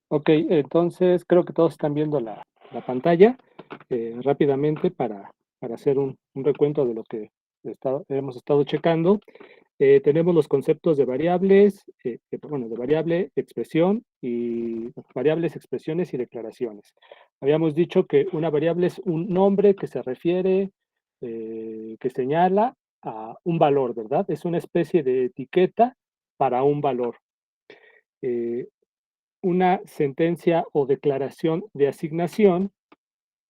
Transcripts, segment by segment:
Ok, entonces creo que todos están viendo la pantalla rápidamente para hacer un recuento de lo que hemos estado checando. Tenemos los conceptos de variables, bueno, de variable, expresión y variables, expresiones y declaraciones. Habíamos dicho que una variable es un nombre que se refiere, que señala a un valor, ¿verdad? Es una especie de etiqueta para un valor. Eh, una sentencia o declaración de asignación,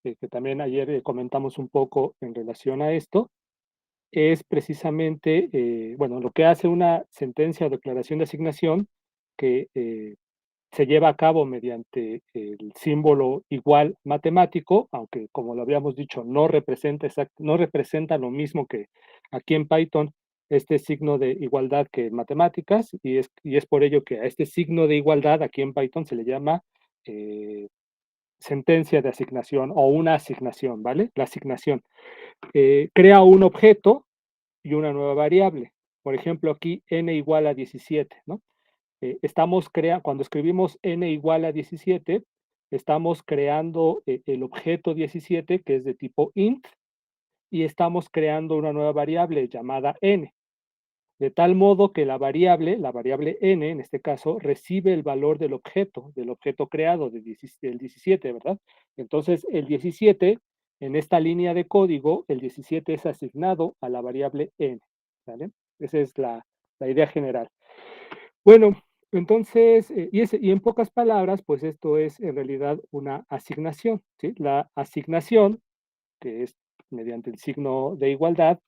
que también ayer comentamos un poco en relación a esto, es precisamente, bueno, lo que hace una sentencia o declaración de asignación que se lleva a cabo mediante el símbolo igual matemático, aunque como lo habíamos dicho, no representa lo mismo que aquí en Python, este signo de igualdad que en matemáticas, y es por ello que a este signo de igualdad aquí en Python se le llama eh, sentencia de asignación o una asignación, ¿vale? La asignación crea un objeto y una nueva variable. Por ejemplo, aquí n igual a 17, ¿no? Cuando escribimos n igual a 17, estamos creando el objeto 17, que es de tipo int, y estamos creando una nueva variable llamada n. De tal modo que la variable n, en este caso, recibe el valor del objeto creado del 17, ¿verdad? Entonces, el 17, en esta línea de código, el 17 es asignado a la variable n, ¿vale? Esa es la idea general. Bueno, entonces, y en pocas palabras, pues esto es en realidad una asignación, ¿sí? La asignación, que es mediante el signo de igualdad,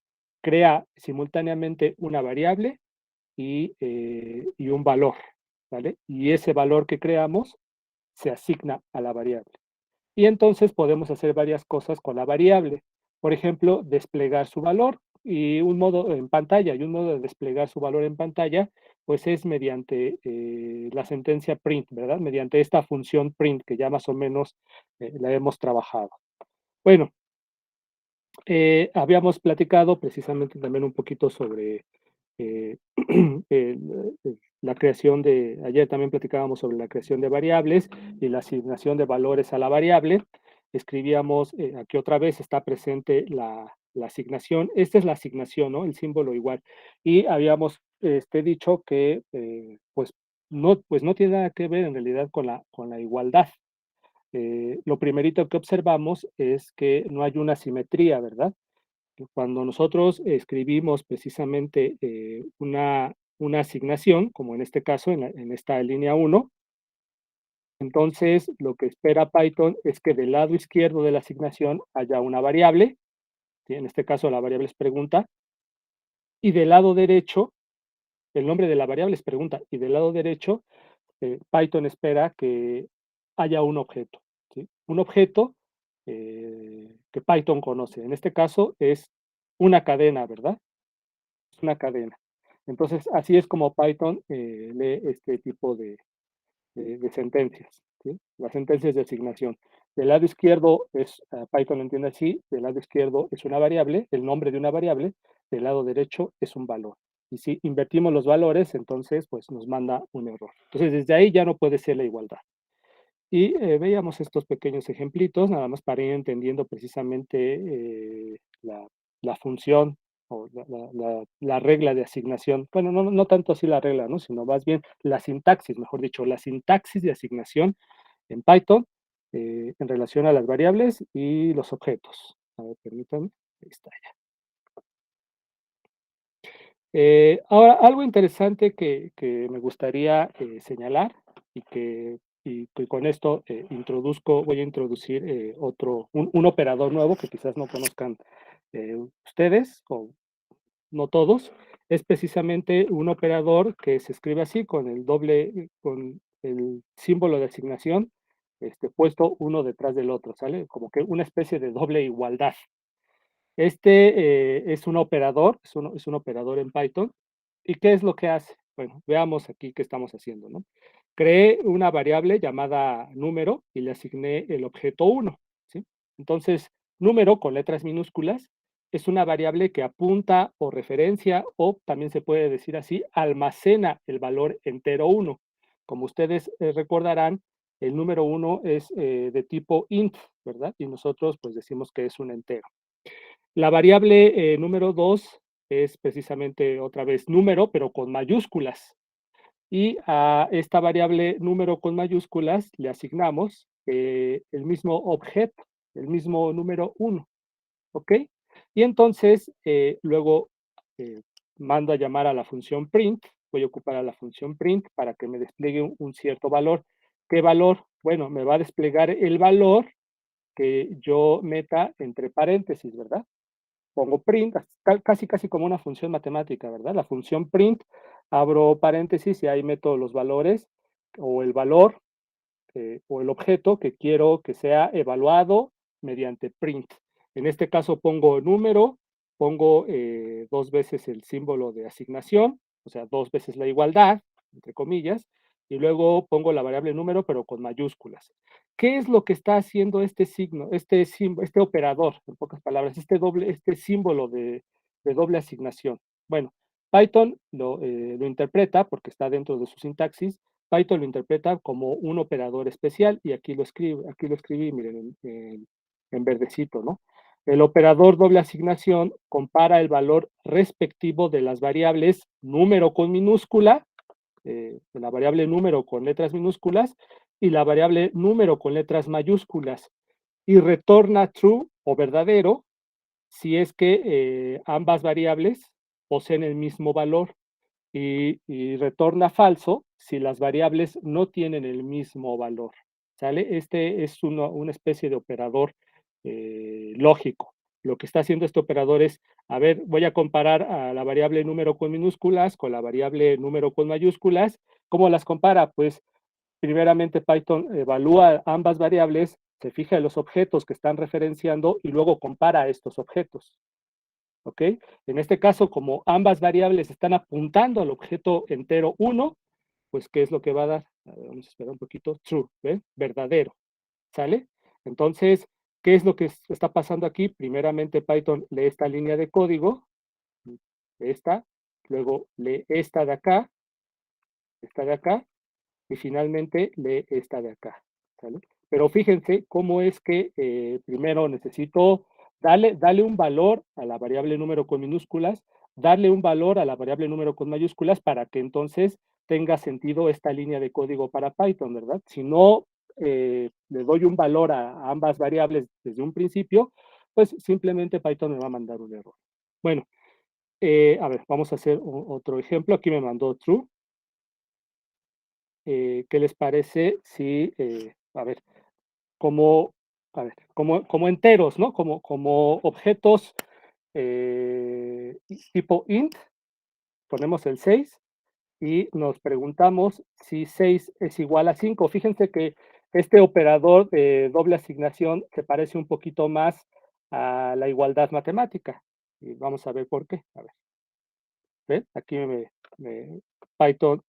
crea simultáneamente una variable y un valor, ¿vale? Y ese valor que creamos se asigna a la variable. Y entonces podemos hacer varias cosas con la variable. Por ejemplo, desplegar su valor y un modo en pantalla, y un modo de desplegar su valor en pantalla, pues es mediante la sentencia print, ¿verdad? Mediante esta función print que ya más o menos la hemos trabajado. Bueno, habíamos platicado precisamente también un poquito sobre eh, la creación ayer también platicábamos sobre la creación de variables y la asignación de valores a la variable. Escribíamos, aquí otra vez está presente la asignación. Esta es la asignación, ¿no? El símbolo igual. Y habíamos dicho que pues no tiene nada que ver en realidad con la igualdad. Lo primerito que observamos es que no hay una simetría, ¿verdad? Cuando nosotros escribimos precisamente una asignación, como en este caso, en esta línea 1, entonces lo que espera Python es que del lado izquierdo de la asignación haya una variable, ¿sí? En este caso la variable es pregunta, y del lado derecho, el nombre de la variable es pregunta, y del lado derecho, Python espera que haya un objeto, ¿sí? Un objeto que Python conoce. En este caso es una cadena, ¿verdad? Es una cadena. Entonces, así es como Python lee este tipo de sentencias, ¿sí? Las sentencias de asignación. Del lado izquierdo Python lo entiende así, del lado izquierdo es una variable, el nombre de una variable, del lado derecho es un valor. Y si invertimos los valores, entonces pues nos manda un error. Entonces, desde ahí ya no puede ser la igualdad. Y veíamos estos pequeños ejemplitos, nada más para ir entendiendo precisamente la función o la regla de asignación. Bueno, no tanto así la regla, ¿no? Sino más bien la sintaxis, mejor dicho, la sintaxis de asignación en Python en relación a las variables y los objetos. A ver, permítanme. Ahí está. Ahora, algo interesante que me gustaría señalar y que con esto voy a introducir un operador nuevo que quizás no conozcan ustedes o no todos, es precisamente un operador que se escribe así con el símbolo de asignación puesto uno detrás del otro, ¿sale? Como que una especie de doble igualdad. Es un operador, es un operador en Python. ¿Y qué es lo que hace? Bueno, veamos aquí qué estamos haciendo, ¿no? Creé una variable llamada número y le asigné el objeto 1, ¿sí? Entonces, número con letras minúsculas es una variable que apunta o referencia, o también se puede decir así, almacena el valor entero 1. Como ustedes recordarán, el número 1 es de tipo int, ¿verdad? Y nosotros pues decimos que es un entero. La variable número 2 es precisamente otra vez número, pero con mayúsculas. Y a esta variable número con mayúsculas le asignamos el mismo objeto, el mismo número 1, ¿ok? Y entonces luego eh, mando a llamar a la función print, voy a ocupar a la función print para que me despliegue un cierto valor. ¿Qué valor? Bueno, me va a desplegar el valor que yo meta entre paréntesis, ¿verdad? Pongo print, casi como una función matemática, ¿verdad? La función print, abro paréntesis y ahí meto los valores o el valor o el objeto que quiero que sea evaluado mediante print. En este caso pongo número, pongo 2 veces el símbolo de asignación, o sea, 2 veces la igualdad, entre comillas, y luego pongo la variable número, pero con mayúsculas. ¿Qué es lo que está haciendo este signo, este operador, en pocas palabras, este símbolo de doble asignación? Bueno, Python lo interpreta porque está dentro de su sintaxis. Python lo interpreta como un operador especial y aquí lo escribí, miren, en verdecito, ¿no? El operador doble asignación compara el valor respectivo de las variables número con minúscula, la variable número con letras minúsculas y la variable número con letras mayúsculas y retorna true o verdadero si es que ambas variables poseen el mismo valor y retorna falso si las variables no tienen el mismo valor. ¿Sale? Este es una especie de operador lógico. Lo que está haciendo este operador es, a ver, voy a comparar a la variable número con minúsculas con la variable número con mayúsculas. ¿Cómo las compara? Pues primeramente Python evalúa ambas variables, se fija en los objetos que están referenciando y luego compara estos objetos. ¿Ok? En este caso, como ambas variables están apuntando al objeto entero 1, pues, ¿qué es lo que va a dar? A ver, vamos a esperar un poquito. True, ¿ven? Verdadero, ¿sale? Entonces, ¿qué es lo que está pasando aquí? Primeramente, Python lee esta línea de código, esta, luego lee esta de acá, y finalmente lee esta de acá, ¿sale? Pero fíjense cómo es que primero necesito darle un valor a la variable número con minúsculas, darle un valor a la variable número con mayúsculas para que entonces tenga sentido esta línea de código para Python, ¿verdad? Si no le doy un valor a ambas variables desde un principio, pues simplemente Python me va a mandar un error. Bueno, a ver, vamos a hacer otro ejemplo. Aquí me mandó true. ¿Qué les parece si, a ver, como, a ver, como enteros, ¿no? Como objetos tipo int, ponemos el 6 y nos preguntamos si 6 es igual a 5. Fíjense que este operador de doble asignación se parece un poquito más a la igualdad matemática. Y vamos a ver por qué. A ver, ¿ven? Aquí Python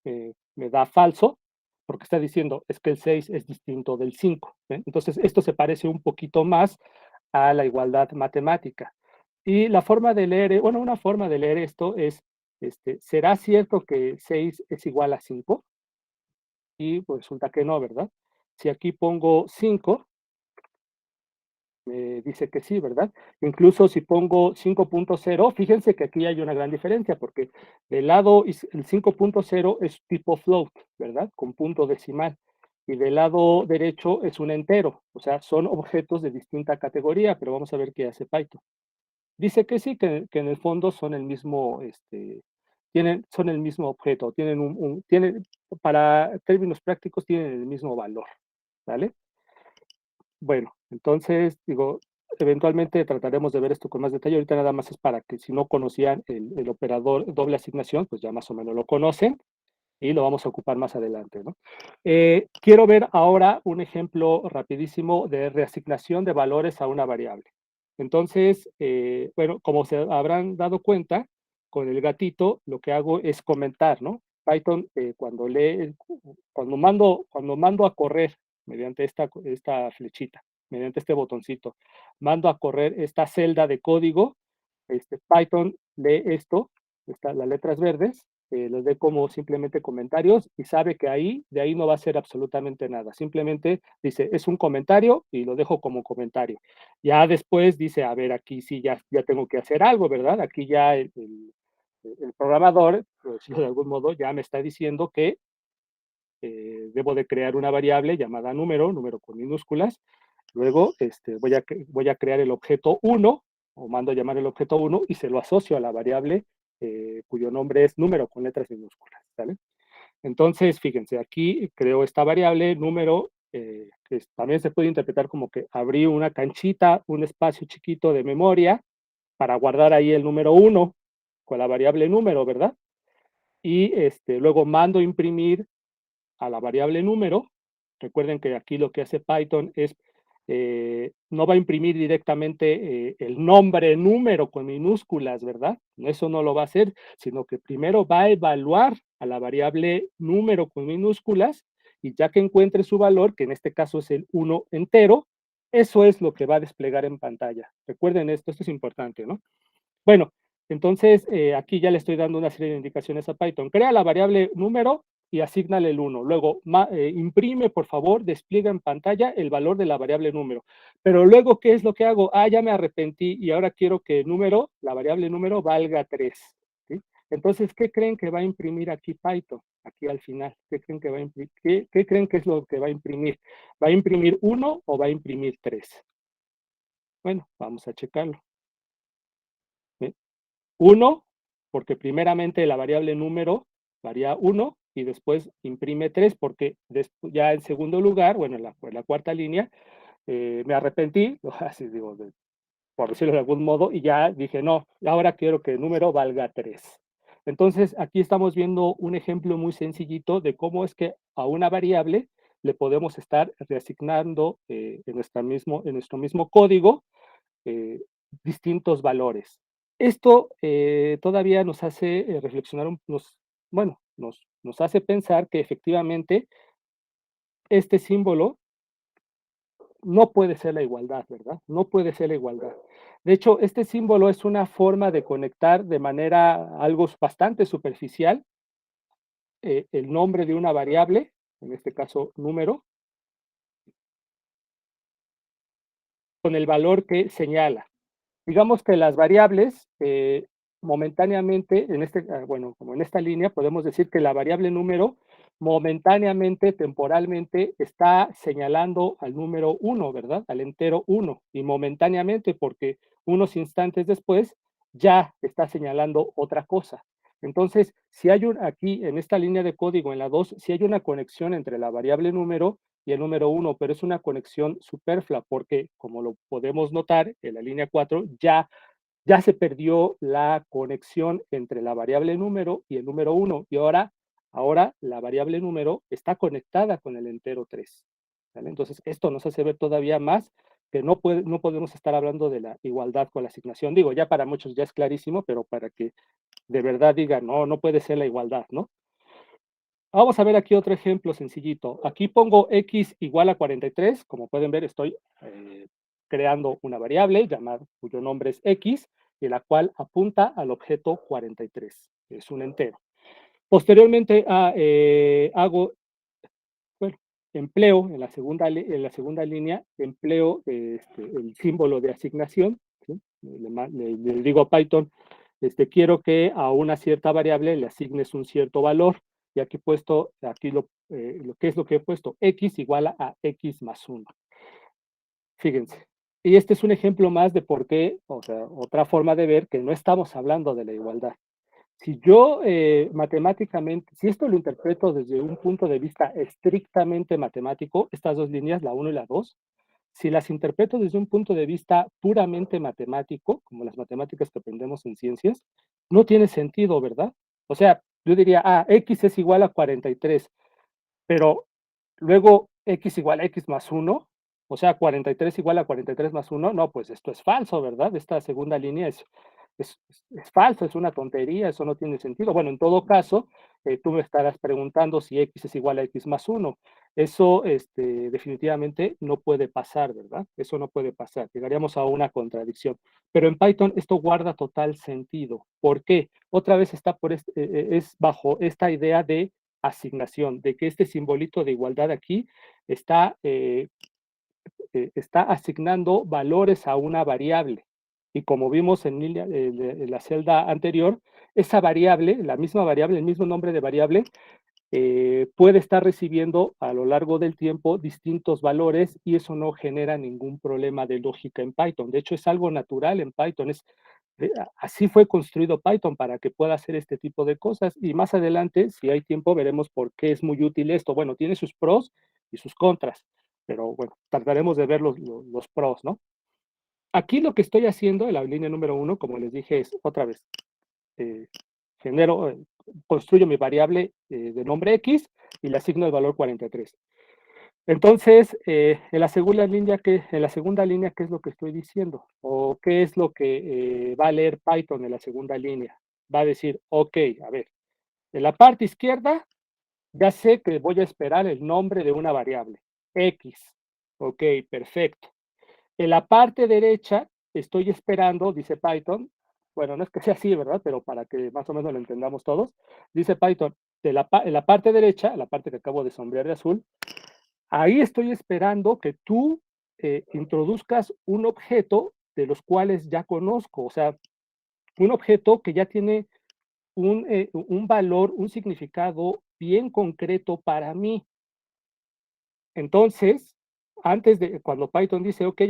me da falso, porque está diciendo es que el 6 es distinto del 5. ¿Ven? Entonces, esto se parece un poquito más a la igualdad matemática. Y la forma de leer, bueno, una forma de leer esto es, ¿será cierto que 6 es igual a 5? Y pues resulta que no, ¿verdad? Si aquí pongo 5, me dice que sí, ¿verdad? Incluso si pongo 5.0, fíjense que aquí hay una gran diferencia, porque del lado, el 5.0 es tipo float, ¿verdad? Con punto decimal. Y del lado derecho es un entero, o sea, son objetos de distinta categoría, pero vamos a ver qué hace Python. Dice que sí, que en el fondo son el mismo, son el mismo objeto, para términos prácticos, tienen el mismo valor, ¿vale? Bueno, entonces, digo, eventualmente trataremos de ver esto con más detalle. Ahorita nada más es para que si no conocían el operador doble asignación, pues ya más o menos lo conocen y lo vamos a ocupar más adelante, ¿no? Quiero ver ahora un ejemplo rapidísimo de reasignación de valores a una variable. Entonces, bueno, como se habrán dado cuenta, con el gatito lo que hago es comentar, ¿no? Python, cuando mando a correr mediante esta flechita, mediante este botoncito, mando a correr esta celda de código, Python lee las letras verdes, los dé como simplemente comentarios y sabe que ahí, de ahí no va a hacer absolutamente nada. Simplemente dice, es un comentario y lo dejo como comentario. Ya después dice, a ver, aquí sí ya tengo que hacer algo, ¿verdad? Aquí ya el programador, por decirlo de algún modo, ya me está diciendo que debo de crear una variable llamada número con minúsculas. Luego voy a crear el objeto 1 o mando a llamar el objeto 1 y se lo asocio a la variable cuyo nombre es número con letras minúsculas. ¿Sale? Entonces, fíjense, aquí creo esta variable número, que también se puede interpretar como que abrí una canchita, un espacio chiquito de memoria para guardar ahí el número 1 con la variable número, ¿verdad? Y luego mando imprimir a la variable número. Recuerden que aquí lo que hace Python es, no va a imprimir directamente el nombre número con minúsculas, ¿verdad? Eso no lo va a hacer, sino que primero va a evaluar a la variable número con minúsculas y ya que encuentre su valor, que en este caso es el 1 entero, eso es lo que va a desplegar en pantalla. Recuerden esto es importante, ¿no? Bueno, entonces aquí ya le estoy dando una serie de indicaciones a Python. Crea la variable número y asígnale el 1. Luego, imprime, por favor, despliega en pantalla el valor de la variable número. Pero luego, ¿qué es lo que hago? Ah, ya me arrepentí y ahora quiero que número, la variable número, valga 3. ¿Sí? Entonces, ¿qué creen que va a imprimir aquí Python? Aquí al final, ¿qué creen que va a imprimir? ¿Qué creen que es lo que va a imprimir? ¿Va a imprimir 1 o va a imprimir 3? Bueno, vamos a checarlo. ¿Sí? 1, porque primeramente la variable número varía 1 y después imprime 3, porque ya en segundo lugar, bueno, en la cuarta línea, me arrepentí, así digo, por decirlo de algún modo, y ya dije, no, ahora quiero que el número valga 3. Entonces, aquí estamos viendo un ejemplo muy sencillito de cómo es que a una variable le podemos estar reasignando en nuestro mismo código eh, distintos valores. Esto todavía nos hace reflexionar, bueno, nos hace pensar que efectivamente este símbolo no puede ser la igualdad, ¿verdad? No puede ser la igualdad. De hecho, este símbolo es una forma de conectar de manera algo bastante superficial el nombre de una variable, en este caso número, con el valor que señala. Digamos que las variables, momentáneamente, bueno, como en esta línea, podemos decir que la variable número momentáneamente, temporalmente, está señalando al número 1, ¿verdad? Al entero 1, y momentáneamente, porque unos instantes después ya está señalando otra cosa. Entonces, si hay aquí en esta línea de código, en la 2, si hay una conexión entre la variable número y el número 1, pero es una conexión superflua porque, como lo podemos notar en la línea 4, ya se perdió la conexión entre la variable número y el número 1 y ahora la variable número está conectada con el entero 3. ¿Vale? Entonces, esto nos hace ver todavía más que no podemos estar hablando de la igualdad con la asignación. Digo, ya para muchos ya es clarísimo, pero para que de verdad digan, no puede ser la igualdad, ¿no? Vamos a ver aquí otro ejemplo sencillito. Aquí pongo x igual a 43. Como pueden ver, estoy creando una variable cuyo nombre es x, y la cual apunta al objeto 43. Es un entero. Posteriormente bueno, empleo en la segunda línea, empleo el símbolo de asignación. ¿Sí? Le digo a Python, quiero que a una cierta variable le asignes un cierto valor. Y aquí he puesto, ¿qué es lo que he puesto? X igual a x más 1. Fíjense. Y este es un ejemplo más de por qué, o sea, otra forma de ver que no estamos hablando de la igualdad. Si yo matemáticamente, si esto lo interpreto desde un punto de vista estrictamente matemático, estas dos líneas, la 1 y la 2, si las interpreto desde un punto de vista puramente matemático, como las matemáticas que aprendemos en ciencias, no tiene sentido, ¿verdad? O sea, yo diría, x es igual a 43, pero luego x igual a x más 1, o sea, 43 igual a 43 más 1, no, pues esto es falso, ¿verdad? Esta segunda línea es falso, es una tontería, eso no tiene sentido. Bueno, en todo caso, tú me estarás preguntando si x es igual a x más 1. Eso definitivamente no puede pasar, ¿verdad? Eso no puede pasar. Llegaríamos a una contradicción. Pero en Python esto guarda total sentido. ¿Por qué? Otra vez está es bajo esta idea de asignación, de que este simbolito de igualdad aquí está, está asignando valores a una variable. Y como vimos en la celda anterior, esa variable, la misma variable, el mismo nombre de variable, puede estar recibiendo a lo largo del tiempo distintos valores y eso no genera ningún problema de lógica en Python. De hecho, es algo natural en Python. Así fue construido Python para que pueda hacer este tipo de cosas. Y más adelante, si hay tiempo, veremos por qué es muy útil esto. Bueno, tiene sus pros y sus contras, pero bueno, trataremos de ver los pros, ¿no? Aquí lo que estoy haciendo en la línea número 1, como les dije, es otra vez, eh, genero, construyo mi variable de nombre X y le asigno el valor 43. Entonces, en la segunda línea, ¿qué es lo que estoy diciendo? ¿O qué es lo que va a leer Python en la segunda línea? Va a decir, ok, a ver, en la parte izquierda ya sé que voy a esperar el nombre de una variable, X. Ok, perfecto. En la parte derecha estoy esperando, dice Python, bueno, no es que sea así, ¿verdad? Pero para que más o menos lo entendamos todos, dice Python, en la parte derecha, la parte que acabo de sombrear de azul, ahí estoy esperando que tú introduzcas un objeto de los cuales ya conozco, o sea, un objeto que ya tiene un valor, un significado bien concreto para mí. Entonces, cuando Python dice, ok,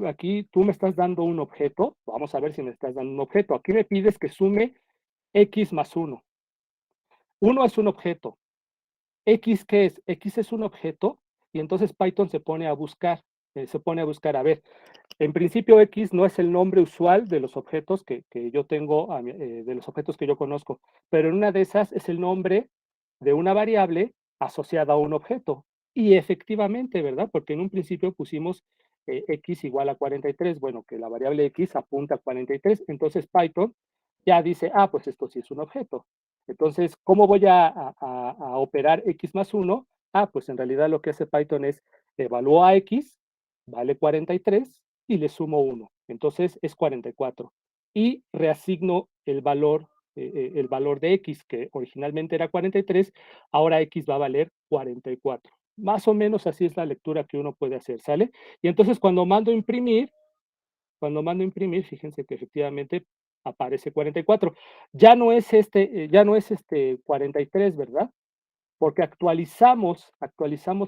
aquí tú me estás dando un objeto, vamos a ver si me estás dando un objeto. Aquí me pides que sume X más 1. 1 es un objeto. X, ¿qué es? X es un objeto y entonces Python se pone a buscar, a ver, en principio X no es el nombre usual de los objetos que yo tengo, de los objetos que yo conozco, pero en una de esas es el nombre de una variable asociada a un objeto. Y efectivamente, ¿verdad? Porque en un principio pusimos X igual a 43, bueno, que la variable X apunta a 43, entonces Python ya dice, ah, pues esto sí es un objeto. Entonces, ¿cómo voy a operar X más 1? Ah, pues en realidad lo que hace Python es evalúa a X, vale 43, y le sumo 1. Entonces es 44. Y reasigno el valor de X, que originalmente era 43, ahora X va a valer 44. Más o menos así es la lectura que uno puede hacer, ¿sale? Y entonces cuando mando a imprimir, fíjense que efectivamente aparece 44. Ya no es este 43, ¿verdad? Porque actualizamos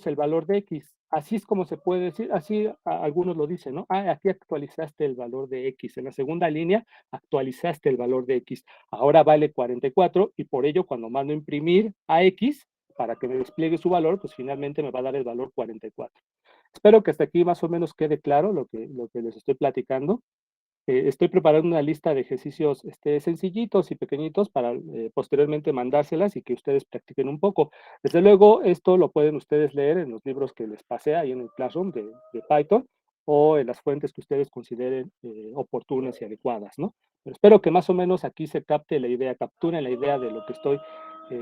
el valor de X. Así es como se puede decir, así algunos lo dicen, ¿no? Ah, aquí actualizaste el valor de X. En la segunda línea actualizaste el valor de X. Ahora vale 44 y por ello cuando mando a imprimir a X para que me despliegue su valor, pues finalmente me va a dar el valor 44. Espero que hasta aquí más o menos quede claro lo que les estoy platicando. Estoy preparando una lista de ejercicios sencillitos y pequeñitos para posteriormente mandárselas y que ustedes practiquen un poco. Desde luego, esto lo pueden ustedes leer en los libros que les pasé ahí en el Classroom de Python o en las fuentes que ustedes consideren oportunas y adecuadas, ¿no? Pero espero que más o menos aquí se capte la idea, capturen la idea de lo que estoy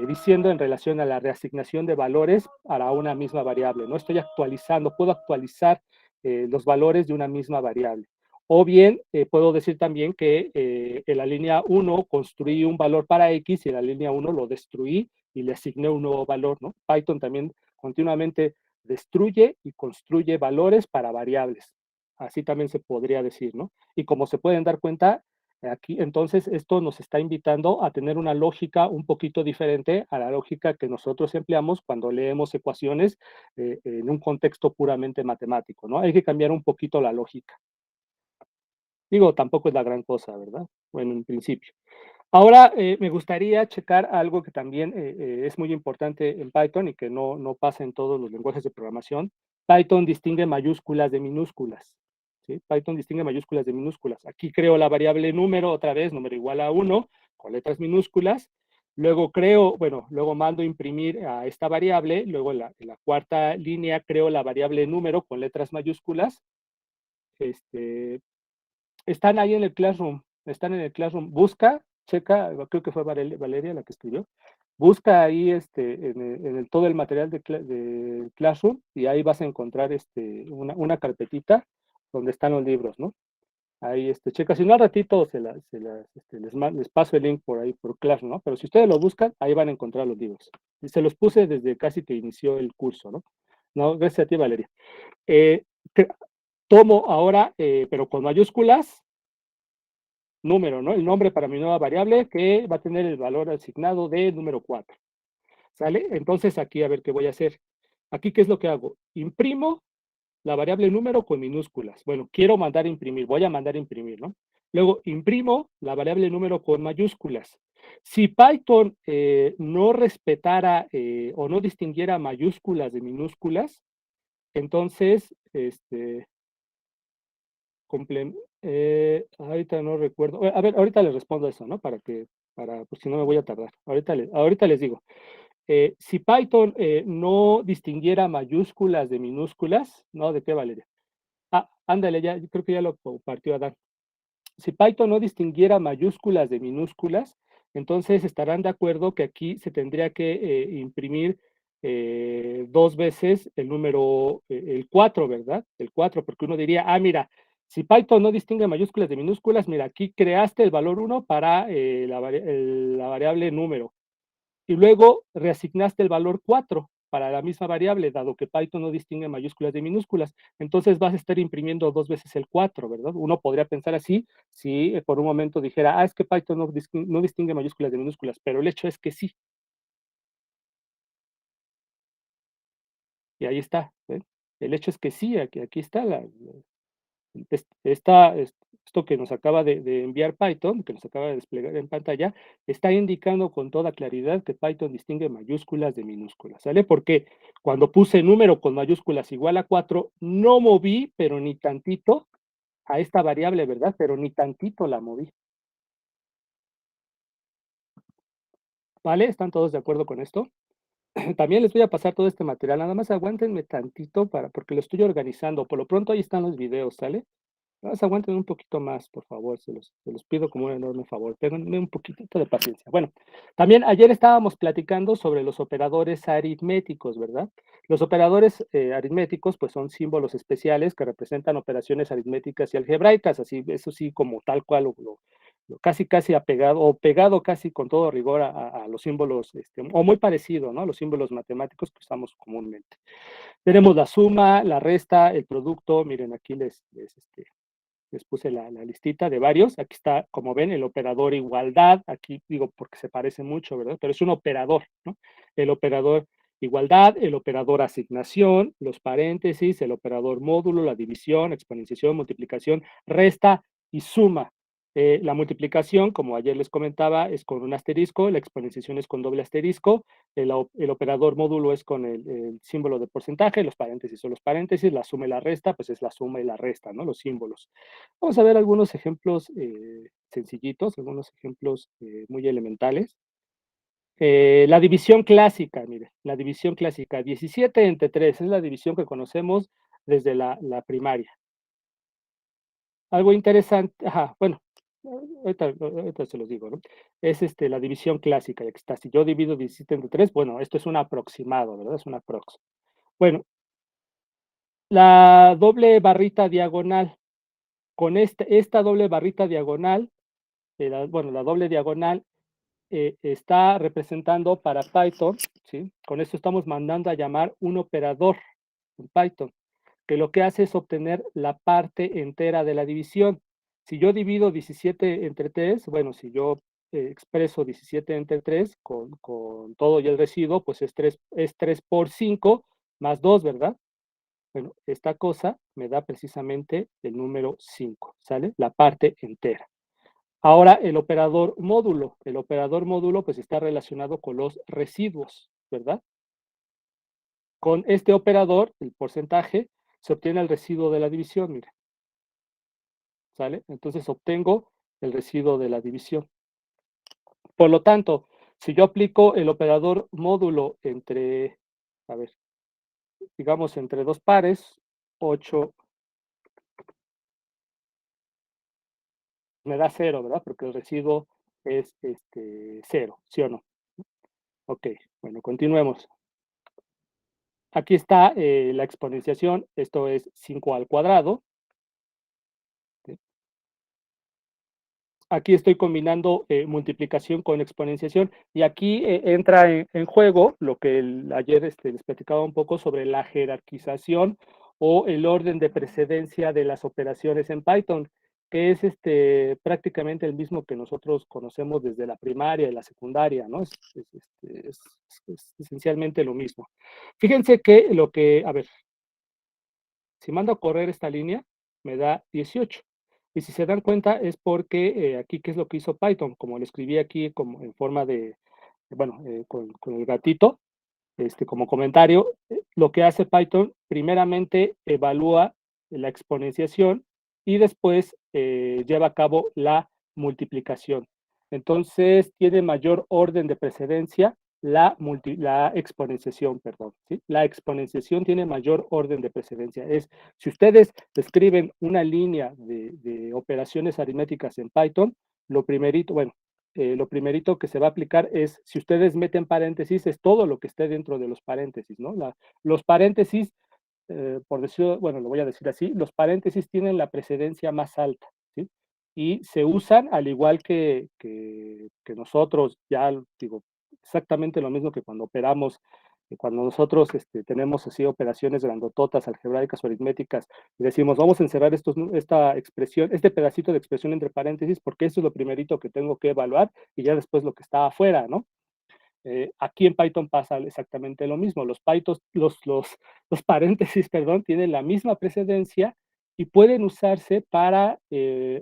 diciendo en relación a la reasignación de valores para una misma variable. No estoy actualizando, puedo actualizar los valores de una misma variable. O bien, puedo decir también que en la línea 1 construí un valor para X y en la línea 1 lo destruí y le asigné un nuevo valor, ¿no? Python también continuamente destruye y construye valores para variables. Así también se podría decir, ¿no? Y como se pueden dar cuenta, aquí entonces esto nos está invitando a tener una lógica un poquito diferente a la lógica que nosotros empleamos cuando leemos ecuaciones en un contexto puramente matemático, ¿no? Hay que cambiar un poquito la lógica. Digo, tampoco es la gran cosa, ¿verdad? Bueno, en principio. Ahora, me gustaría checar algo que también es muy importante en Python y que no pasa en todos los lenguajes de programación. Python distingue mayúsculas de minúsculas. ¿Sí? Python distingue mayúsculas de minúsculas. Aquí creo la variable número, otra vez, número igual a 1, con letras minúsculas. Luego mando a imprimir a esta variable. Luego en la cuarta línea creo la variable número con letras mayúsculas. Están ahí en el Classroom, están en el Classroom. Busca, checa, creo que fue Valeria la que escribió. Busca ahí todo el material de Classroom y ahí vas a encontrar una carpetita donde están los libros, ¿no? Ahí checa, si no al ratito les paso el link por ahí por Classroom, ¿no? Pero si ustedes lo buscan, ahí van a encontrar los libros. Y se los puse desde casi que inició el curso, ¿no? No, gracias a ti, Valeria. Eh, Tomo ahora, pero con mayúsculas, número, ¿no? El nombre para mi nueva variable que va a tener el valor asignado de número 4. ¿Sale? Entonces aquí a ver qué voy a hacer. Aquí, ¿qué es lo que hago? Imprimo la variable número con minúsculas. Bueno, quiero mandar a imprimir, voy a mandar a imprimir, ¿no? Luego imprimo la variable número con mayúsculas. Si Python no respetara o no distinguiera mayúsculas de minúsculas, entonces, ahorita no recuerdo. A ver, ahorita les respondo eso, ¿no? Pues si no me voy a tardar. Ahorita les digo. Si Python no distinguiera mayúsculas de minúsculas, ¿no? ¿De qué valería? Ah, ándale, ya, creo que ya lo compartió Adán. Si Python no distinguiera mayúsculas de minúsculas, entonces estarán de acuerdo que aquí se tendría que imprimir dos veces el número, el 4, ¿verdad? El 4, porque uno diría, mira, si Python no distingue mayúsculas de minúsculas, mira, aquí creaste el valor 1 para la variable número y luego reasignaste el valor 4 para la misma variable, dado que Python no distingue mayúsculas de minúsculas. Entonces vas a estar imprimiendo dos veces el 4, ¿verdad? Uno podría pensar así si por un momento dijera, es que Python no distingue mayúsculas de minúsculas, pero el hecho es que sí. Y ahí está. ¿eh? El hecho es que sí, aquí está esto que nos acaba de enviar Python, que nos acaba de desplegar en pantalla, está indicando con toda claridad que Python distingue mayúsculas de minúsculas, ¿sale? Porque cuando puse número con mayúsculas igual a 4, no moví, pero ni tantito, a esta variable, ¿verdad? Pero ni tantito la moví, ¿vale? ¿Están todos de acuerdo con esto? También les voy a pasar todo este material, nada más aguántenme tantito porque lo estoy organizando. Por lo pronto ahí están los videos, ¿sale? Aguanten un poquito más, por favor, se los pido como un enorme favor. Ténganme un poquitito de paciencia. Bueno, también ayer estábamos platicando sobre los operadores aritméticos, ¿verdad? Los operadores aritméticos, pues son símbolos especiales que representan operaciones aritméticas y algebraicas, así, eso sí, como tal cual, casi apegado, o pegado casi con todo rigor a los símbolos, o muy parecido, ¿no? Los símbolos matemáticos que usamos comúnmente. Tenemos la suma, la resta, el producto, miren, aquí les puse la listita de varios. Aquí está, como ven, el operador igualdad. Aquí digo porque se parece mucho, ¿verdad? Pero es un operador, ¿no? El operador igualdad, el operador asignación, los paréntesis, el operador módulo, la división, exponenciación, multiplicación, resta y suma. La multiplicación, como ayer les comentaba, es con un asterisco, la exponenciación es con doble asterisco, el operador módulo es con el símbolo de porcentaje, los paréntesis son los paréntesis, la suma y la resta, pues es la suma y la resta, ¿no? Los símbolos. Vamos a ver algunos ejemplos sencillitos, algunos ejemplos muy elementales. La división clásica, mire, la división clásica, 17 entre 3, es la división que conocemos desde la primaria. Algo interesante, bueno, ahorita se los digo, ¿no? Es la división clásica, ya que está. Si yo divido 17 entre 3, bueno, esto es un aproximado, ¿verdad? Es un aprox. Bueno, la doble barrita diagonal, con esta doble barrita diagonal, la doble diagonal está representando para Python, ¿sí? Con esto estamos mandando a llamar un operador en Python, que lo que hace es obtener la parte entera de la división. Si yo divido 17 entre 3, bueno, si yo expreso 17 entre 3 con todo y el residuo, pues es 3 por 5 más 2, ¿verdad? Bueno, esta cosa me da precisamente el número 5, ¿sale? La parte entera. Ahora, el operador módulo pues está relacionado con los residuos, ¿verdad? Con este operador, el porcentaje, se obtiene el residuo de la división, mire, ¿sale? Entonces obtengo el residuo de la división. Por lo tanto, si yo aplico el operador módulo a ver, digamos entre dos pares, 8 me da 0, ¿verdad? Porque el residuo es 0, ¿sí o no? Ok, bueno, continuemos. Aquí está la exponenciación, esto es 5 al cuadrado. ¿Sí? Aquí estoy combinando multiplicación con exponenciación y aquí entra en juego lo que ayer les platicaba un poco sobre la jerarquización o el orden de precedencia de las operaciones en Python, que es prácticamente el mismo que nosotros conocemos desde la primaria y la secundaria, ¿no? Es esencialmente lo mismo. Fíjense que a ver, si mando a correr esta línea, me da 18. Y si se dan cuenta es porque aquí, ¿qué es lo que hizo Python? Como lo escribí aquí como en forma de, bueno, con el gatito, como comentario, lo que hace Python, primeramente evalúa la exponenciación y después lleva a cabo la multiplicación. Entonces, tiene mayor orden de precedencia la exponenciación, perdón. ¿Sí? La exponenciación tiene mayor orden de precedencia. Si ustedes describen una línea de operaciones aritméticas en Python, lo primerito, bueno, lo primerito que se va a aplicar es, si ustedes meten paréntesis, es todo lo que esté dentro de los paréntesis, ¿no? Los paréntesis, por decirlo, bueno, lo voy a decir así, los paréntesis tienen la precedencia más alta, ¿sí? Y se usan al igual que nosotros, ya digo, exactamente lo mismo que cuando operamos, cuando nosotros tenemos así operaciones grandototas, algebraicas o aritméticas, y decimos, vamos a encerrar esta expresión, este pedacito de expresión entre paréntesis, porque eso es lo primerito que tengo que evaluar, y ya después lo que está afuera, ¿no? Aquí en Python pasa exactamente lo mismo. Los paréntesis, perdón, tienen la misma precedencia y pueden usarse para,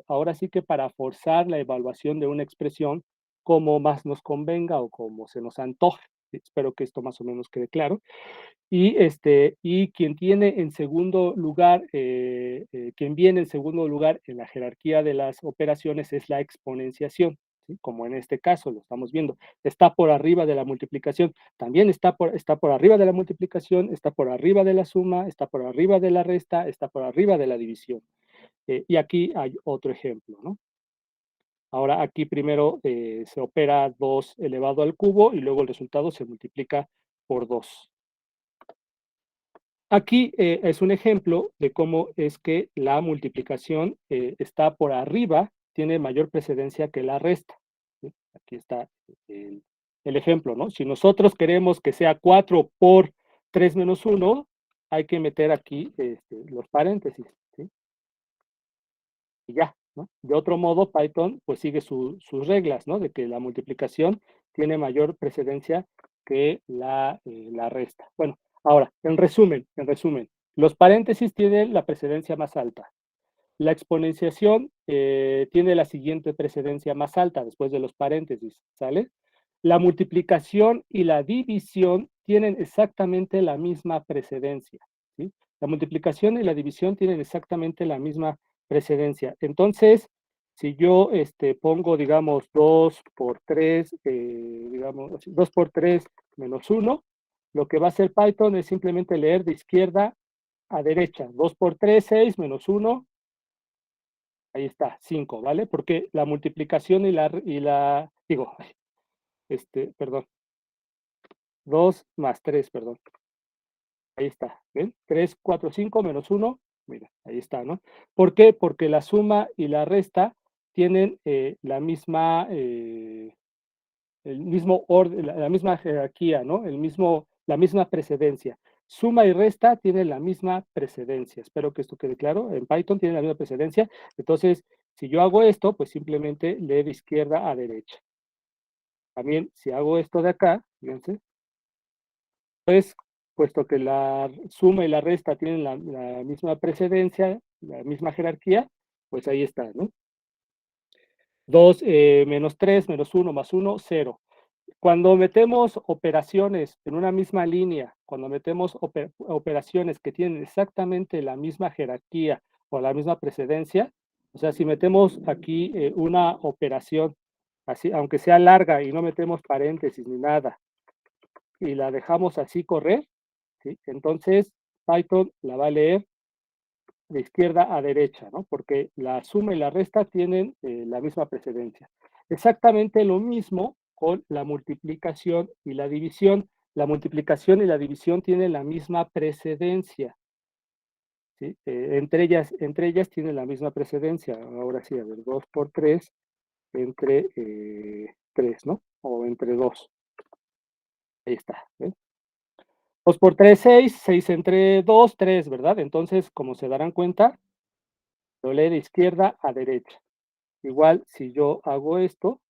ahora sí que para forzar la evaluación de una expresión como más nos convenga o como se nos antoje. Espero que esto más o menos quede claro. Y quien tiene en segundo lugar, quien viene en segundo lugar en la jerarquía de las operaciones es la exponenciación, ¿sí? Como en este caso lo estamos viendo. Está por arriba de la multiplicación, también está por arriba de la multiplicación, está por arriba de la suma, está por arriba de la resta, está por arriba de la división. Y aquí hay otro ejemplo, ¿no? Ahora aquí primero se opera 2 elevado al cubo y luego el resultado se multiplica por 2. Aquí es un ejemplo de cómo es que la multiplicación está por arriba, tiene mayor precedencia que la resta. ¿Sí? Aquí está el, el ejemplo, ¿no? Si nosotros queremos que sea 4 por 3 menos 1, hay que meter aquí los paréntesis, ¿sí? Y ya, ¿no? De otro modo, Python pues sigue sus reglas, ¿no? De que la multiplicación tiene mayor precedencia que la resta. Bueno, ahora, en resumen, los paréntesis tienen la precedencia más alta. La exponenciación tiene la siguiente precedencia más alta después de los paréntesis, ¿sale? La multiplicación y la división tienen exactamente la misma precedencia, ¿sí? La multiplicación y la división tienen exactamente la misma precedencia. Entonces, si yo pongo, digamos, 2 por 3, digamos, 2 por 3 menos 1, lo que va a hacer Python es simplemente leer de izquierda a derecha. 2 por 3, 6, menos 1, ahí está, 5, ¿vale? Porque la multiplicación digo, perdón, 2 más 3, perdón. Ahí está, ¿ven? 3, 4, 5 menos 1, mira, ahí está, ¿no? ¿Por qué? Porque la suma y la resta tienen el mismo orden, la misma jerarquía, ¿no? La misma precedencia. Suma y resta tienen la misma precedencia. Espero que esto quede claro. En Python tienen la misma precedencia. Entonces, si yo hago esto, pues simplemente lee de izquierda a derecha. También, si hago esto de acá, fíjense, pues, puesto que la suma y la resta tienen la misma precedencia, la misma jerarquía, pues ahí está, ¿no? 2 menos 3 menos 1 más 1, 0. Cuando metemos operaciones en una misma línea, cuando metemos operaciones que tienen exactamente la misma jerarquía o la misma precedencia, o sea, si metemos aquí una operación, así, aunque sea larga y no metemos paréntesis ni nada, y la dejamos así correr, ¿sí? Entonces Python la va a leer de izquierda a derecha, ¿no? Porque la suma y la resta tienen la misma precedencia. Exactamente lo mismo con la multiplicación y la división. La multiplicación y la división tienen la misma precedencia, ¿sí? Entre ellas tienen la misma precedencia. Ahora sí, a ver, 2 por 3 entre 3, ¿no? O entre 2. Ahí está. ¿Ven? 2 por 3, 6, 6 entre 2, 3, ¿verdad? Entonces, como se darán cuenta, lo lee de izquierda a derecha. Igual, si yo hago esto,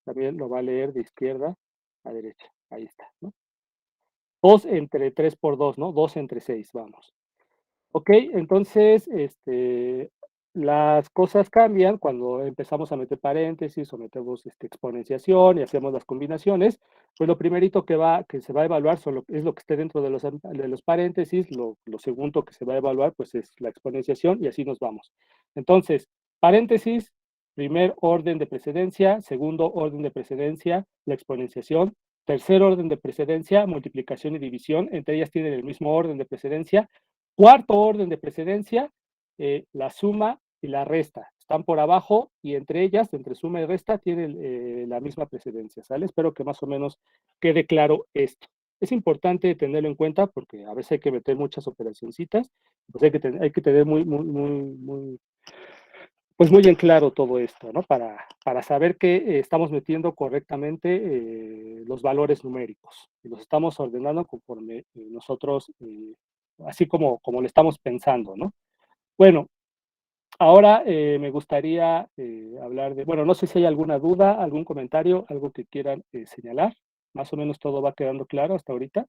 también lo va a leer de izquierda a derecha. Ahí está, ¿no? 2 entre 3 por 2, ¿no? 2 entre 6, vamos. Ok, entonces, las cosas cambian cuando empezamos a meter paréntesis o metemos exponenciación y hacemos las combinaciones. Pues lo primerito que se va a evaluar es lo que esté dentro de los paréntesis. Lo segundo que se va a evaluar pues es la exponenciación y así nos vamos. Entonces, paréntesis, primer orden de precedencia, segundo orden de precedencia, la exponenciación, tercer orden de precedencia, multiplicación y división, entre ellas tienen el mismo orden de precedencia. Cuarto orden de precedencia, la suma y la resta. Están por abajo y entre ellas, entre suma y resta, tienen la misma precedencia, ¿sale? Espero que más o menos quede claro esto. Es importante tenerlo en cuenta porque a veces hay que meter muchas operacioncitas, pues hay que tener pues muy en claro todo esto, ¿no? Para saber que estamos metiendo correctamente los valores numéricos y los estamos ordenando conforme nosotros, así como lo estamos pensando, ¿no? Bueno, ahora me gustaría hablar de, bueno, no sé si hay alguna duda, algún comentario, algo que quieran señalar. Más o menos todo va quedando claro hasta ahorita.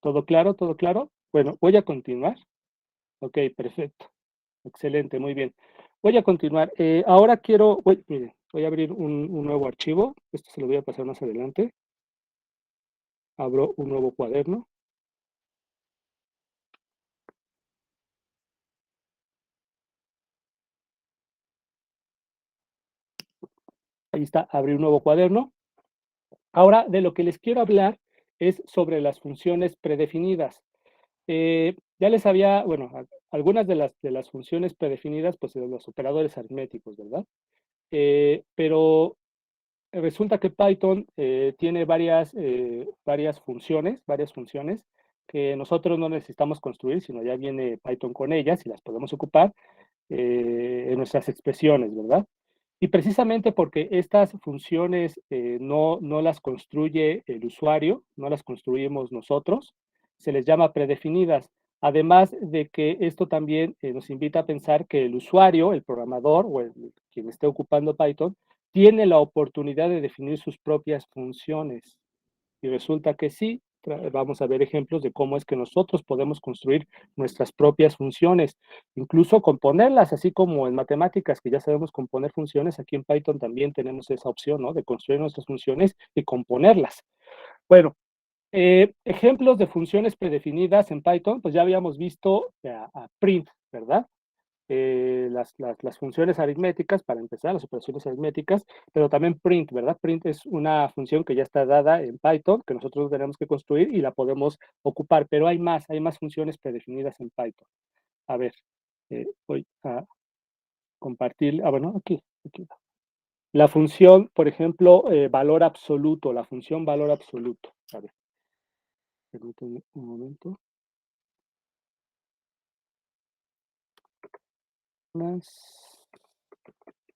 ¿Todo claro? ¿Todo claro? Bueno, voy a continuar. Ok, perfecto. Excelente, muy bien. Voy a continuar. Ahora miren, voy a abrir un nuevo archivo. Esto se lo voy a pasar más adelante. Abro un nuevo cuaderno. Ahí está, abrí un nuevo cuaderno. Ahora, de lo que les quiero hablar es sobre las funciones predefinidas. Ya les había, bueno, algunas de las funciones predefinidas, pues los operadores aritméticos, ¿verdad? Pero resulta que Python tiene varias funciones que nosotros no necesitamos construir, sino ya viene Python con ellas y las podemos ocupar en nuestras expresiones, ¿verdad? Y precisamente porque estas funciones no las construye el usuario, no las construimos nosotros, se les llama predefinidas. Además de que esto también nos invita a pensar que el usuario, el programador o quien esté ocupando Python, tiene la oportunidad de definir sus propias funciones. Y resulta que sí, vamos a ver ejemplos de cómo es que nosotros podemos construir nuestras propias funciones, incluso componerlas, así como en matemáticas, que ya sabemos componer funciones, aquí en Python también tenemos esa opción, ¿no? De construir nuestras funciones y componerlas. Bueno, ejemplos de funciones predefinidas en Python, pues ya habíamos visto a print, ¿verdad? Las funciones aritméticas, para empezar, las operaciones aritméticas, pero también print, ¿verdad? Print es una función que ya está dada en Python, que nosotros tenemos que construir y la podemos ocupar, pero hay más funciones predefinidas en Python. A ver, voy a compartir, bueno, aquí. La función, por ejemplo, valor absoluto, la función valor absoluto. A ver, permítanme un momento.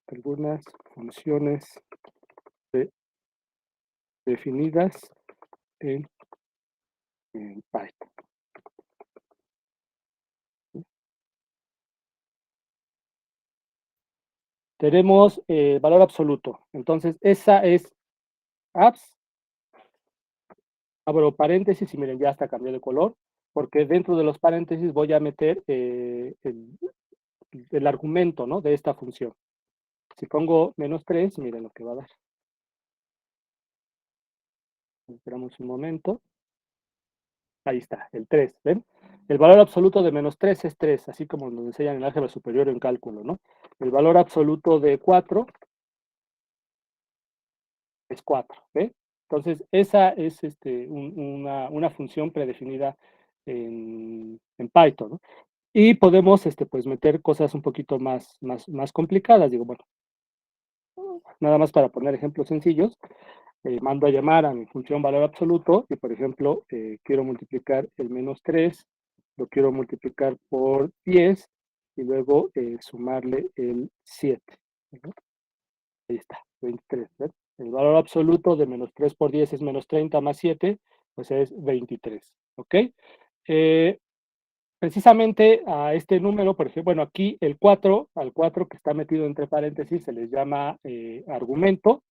Algunas funciones definidas en Python. Tenemos valor absoluto. Entonces, esa es apps. Abro paréntesis y miren, ya hasta cambió de color, porque dentro de los paréntesis voy a meter el argumento, ¿no? De esta función. Si pongo -3, miren lo que va a dar. Esperamos un momento. Ahí está, el 3, ¿ven? El valor absoluto de -3 es 3, así como nos enseñan en álgebra superior o en cálculo, ¿no? El valor absoluto de 4 es 4, ¿ve? Entonces, esa es una función predefinida en Python, ¿no? Y podemos, pues, meter cosas un poquito más complicadas. Digo, bueno, nada más para poner ejemplos sencillos, mando a llamar a mi función valor absoluto y, por ejemplo, quiero multiplicar el -3, lo quiero multiplicar por 10 y luego sumarle el 7. ¿No? Ahí está, 23. ¿Ven? El valor absoluto de -3 por 10 es -30 más 7, pues es 23. ¿Ok? Eh, Precisamente a este número, por ejemplo, bueno, aquí el 4, al 4 que está metido entre paréntesis, se les llama argumento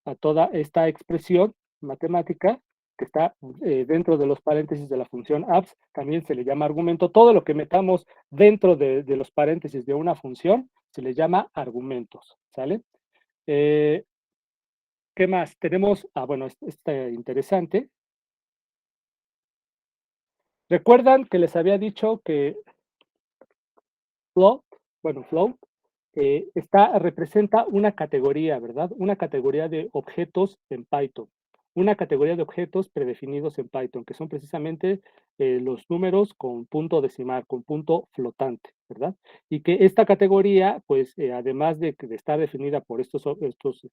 a toda esta expresión matemática que está dentro de los paréntesis de la función abs, también se le llama argumento. Todo lo que metamos dentro de los paréntesis de una función se le llama argumentos, ¿sale? Eh, ¿Qué más? Tenemos, bueno, este interesante. ¿Recuerdan que les había dicho que float, bueno, float, representa una categoría, ¿verdad? Una categoría de objetos en Python. Una categoría de objetos predefinidos en Python, que son precisamente los números con punto decimal, con punto flotante, ¿verdad? Y que esta categoría, pues, además de estar definida por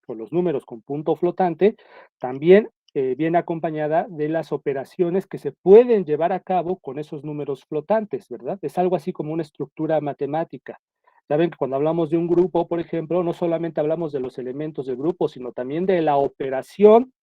por los números con punto flotante, también viene acompañada de las operaciones que se pueden llevar a cabo con esos números flotantes, ¿verdad? Es algo así como una estructura matemática. Saben que cuando hablamos de un grupo, por ejemplo, no solamente hablamos de los elementos del grupo, sino también de la operación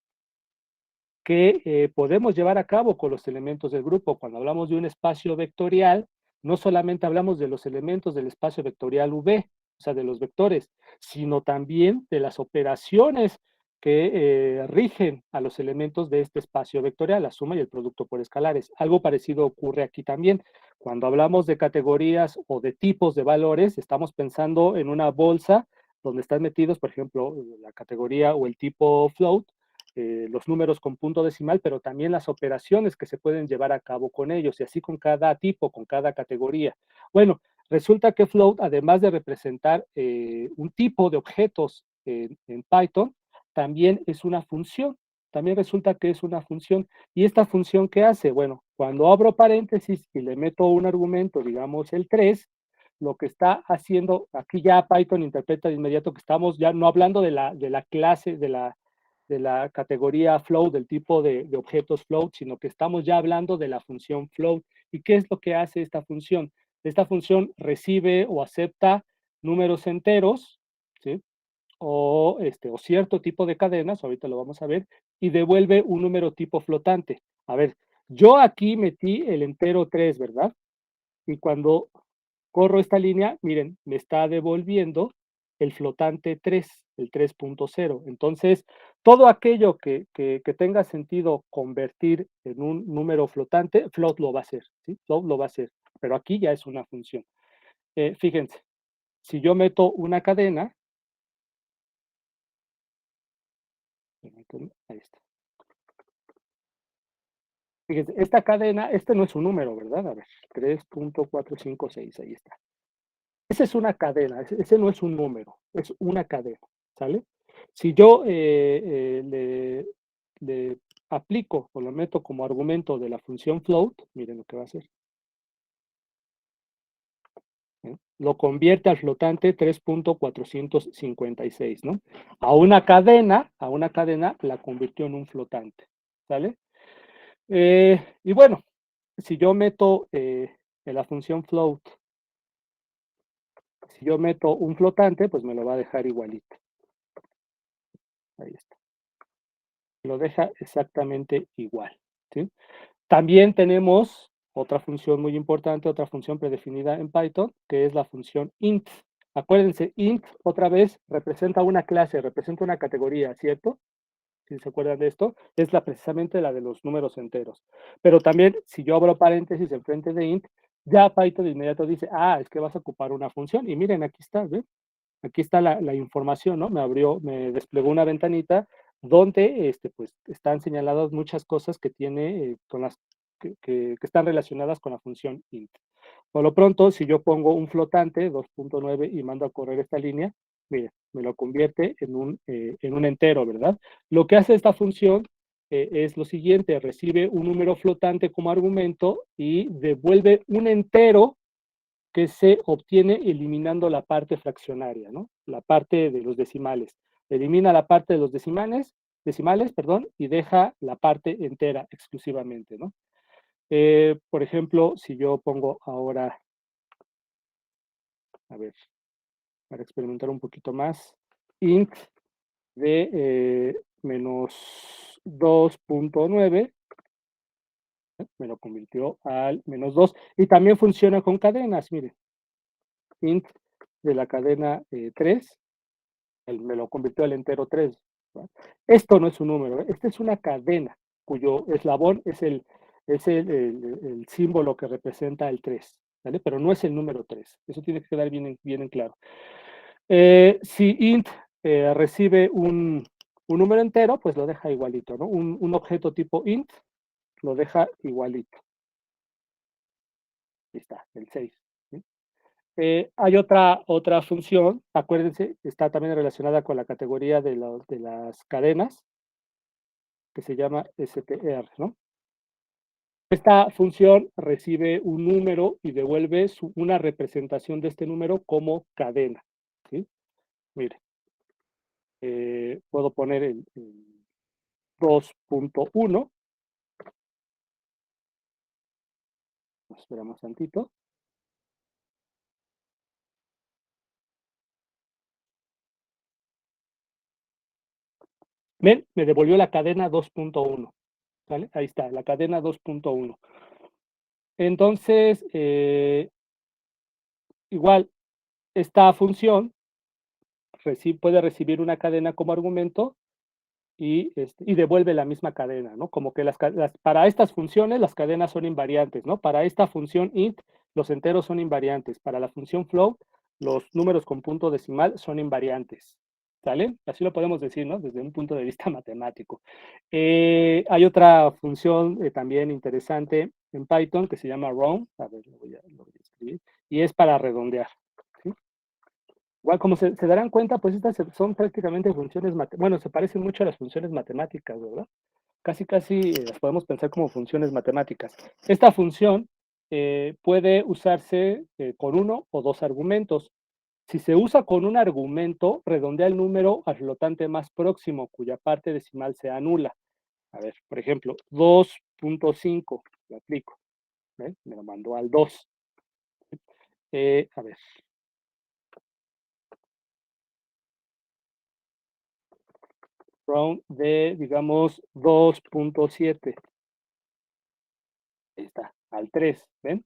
que podemos llevar a cabo con los elementos del grupo. Cuando hablamos de un espacio vectorial, no solamente hablamos de los elementos del espacio vectorial V, o sea, de los vectores, sino también de las operaciones que rigen a los elementos de este espacio vectorial, la suma y el producto por escalares. Algo parecido ocurre aquí también. Cuando hablamos de categorías o de tipos de valores, estamos pensando en una bolsa donde están metidos, por ejemplo, la categoría o el tipo float, los números con punto decimal, pero también las operaciones que se pueden llevar a cabo con ellos, y así con cada tipo, con cada categoría. Bueno, resulta que float, además de representar un tipo de objetos en Python, también es una función. También resulta que es una función. ¿Y esta función qué hace? Bueno, cuando abro paréntesis y le meto un argumento, digamos el 3, lo que está haciendo, aquí ya Python interpreta de inmediato que estamos ya no hablando de la clase, de la categoría float, del tipo de objetos float, sino que estamos ya hablando de la función float. ¿Y qué es lo que hace esta función? Esta función recibe o acepta números enteros, ¿sí? O cierto tipo de cadenas, ahorita lo vamos a ver, y devuelve un número tipo flotante. A ver, yo aquí metí el entero 3, ¿verdad? Y cuando corro esta línea, miren, me está devolviendo el flotante 3, el 3.0. Entonces, todo aquello que tenga sentido convertir en un número flotante, float lo va a hacer, ¿sí? Float lo va a hacer, pero aquí ya es una función. Fíjense, si yo meto una cadena, ahí está. Fíjense, esta cadena, este no es un número, ¿verdad? A ver, 3.456, ahí está. Esa es una cadena, ese no es un número, es una cadena, ¿sale? Si yo le aplico o lo meto como argumento de la función float, miren lo que va a hacer. Lo convierte al flotante 3.456, ¿no? A una cadena la convirtió en un flotante, ¿sale? Y bueno, si yo meto en la función float, si yo meto un flotante, pues me lo va a dejar igualito. Ahí está. Lo deja exactamente igual, ¿sí? También tenemos otra función muy importante, otra función predefinida en Python, que es la función int. Acuérdense, int otra vez representa una clase, representa una categoría, ¿cierto? Si se acuerdan de esto, es precisamente la de los números enteros. Pero también, si yo abro paréntesis enfrente de int, ya Python de inmediato dice, es que vas a ocupar una función. Y miren, aquí está, ¿ven? Aquí está la información, ¿no? Me desplegó una ventanita donde pues, están señaladas muchas cosas que tiene con las que están relacionadas con la función int. Por lo pronto, si yo pongo un flotante 2.9 y mando a correr esta línea, mire, me lo convierte en un entero, ¿verdad? Lo que hace esta función es lo siguiente, recibe un número flotante como argumento y devuelve un entero que se obtiene eliminando la parte fraccionaria, ¿no? La parte de los decimales. Elimina la parte de los decimales, perdón, y deja la parte entera exclusivamente, ¿no? Por ejemplo, si yo pongo ahora, a ver, para experimentar un poquito más, int de menos 2.9, me lo convirtió al menos 2. Y también funciona con cadenas, miren. Int de la cadena 3, me lo convirtió al entero 3. ¿no? Esto no es un número, esta es una cadena cuyo eslabón es el símbolo que representa el 3, ¿vale? Pero no es el número 3. Eso tiene que quedar bien en claro. Si int recibe un número entero, pues lo deja igualito, ¿no? Un objeto tipo int lo deja igualito. Ahí está, el 6. ¿sí? Hay otra función, acuérdense, está también relacionada con la categoría de las cadenas, que se llama str, ¿no? Esta función recibe un número y devuelve una representación de este número como cadena. ¿sí? Mire, puedo poner el 2.1. Esperamos tantito. Ven, me devolvió la cadena 2.1. ¿Vale? Ahí está, la cadena 2.1. Entonces, igual, esta función puede recibir una cadena como argumento y devuelve la misma cadena, ¿no? Como que para estas funciones las cadenas son invariantes, ¿no? Para esta función int, los enteros son invariantes. Para la función float, los números con punto decimal son invariantes. ¿Sale? Así lo podemos decir, ¿no? Desde un punto de vista matemático. Hay otra función también interesante en Python que se llama round. A ver, lo voy a escribir. Y es para redondear. ¿sí? Igual, como se darán cuenta, pues estas son prácticamente funciones, bueno, se parecen mucho a las funciones matemáticas, ¿verdad? Casi las podemos pensar como funciones matemáticas. Esta función puede usarse con uno o dos argumentos. Si se usa con un argumento, redondea el número al flotante más próximo, cuya parte decimal sea nula. A ver, por ejemplo, 2.5, lo aplico. ¿ven? Me lo mandó al 2. A ver, round de, digamos, 2.7. Ahí está, al 3, ¿ven?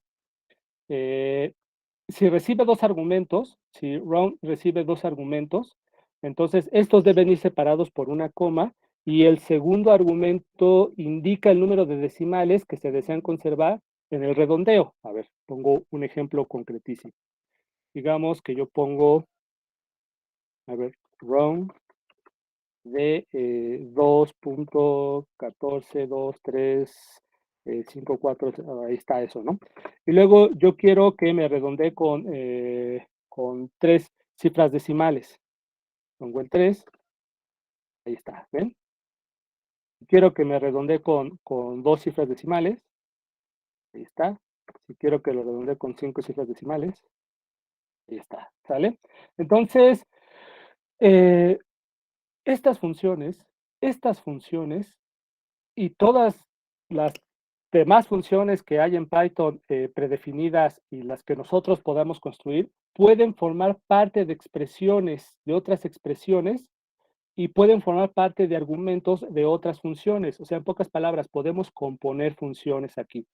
Si recibe dos argumentos, si round recibe dos argumentos, entonces estos deben ir separados por una coma y el segundo argumento indica el número de decimales que se desean conservar en el redondeo. A ver, pongo un ejemplo concretísimo. Digamos que yo pongo, a ver, round de 2.142354, ahí está eso, ¿no? Y luego yo quiero que me redondee con 3 cifras decimales. Pongo el 3, ahí está, ¿ven? Quiero que me redondee con 2 cifras decimales, ahí está. Si quiero que lo redondee con 5 cifras decimales, ahí está, ¿sale? Entonces, eh, estas funciones y todas las demás funciones que hay en Python predefinidas y las que nosotros podamos construir pueden formar parte de expresiones, de otras expresiones, y pueden formar parte de argumentos de otras funciones. O sea, en pocas palabras, podemos componer funciones aquí.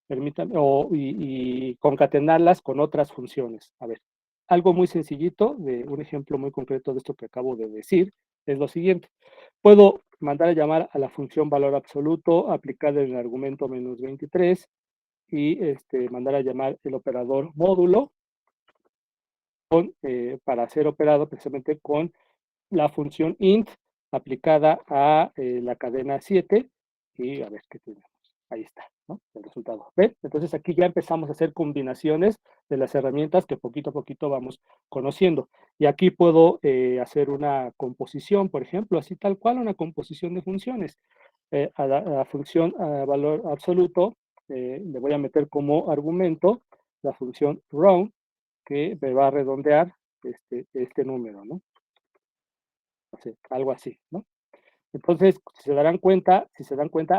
Permítanme, y concatenarlas con otras funciones. A ver, algo muy sencillito, de un ejemplo muy concreto de esto que acabo de decir, es lo siguiente. Puedo mandar a llamar a la función valor absoluto aplicada en el argumento menos 23 y mandar a llamar el operador módulo para ser operado precisamente con la función int aplicada a la cadena 7 y a ver qué tenemos. Ahí está, ¿no? El resultado. ¿Ven? Entonces aquí ya empezamos a hacer combinaciones de las herramientas que poquito a poquito vamos conociendo. Y aquí puedo hacer una composición, por ejemplo, así tal cual, una composición de funciones. A la función a valor absoluto le voy a meter como argumento la función round que me va a redondear este número, ¿no? O sea, algo así, ¿no? Entonces, si se dan cuenta,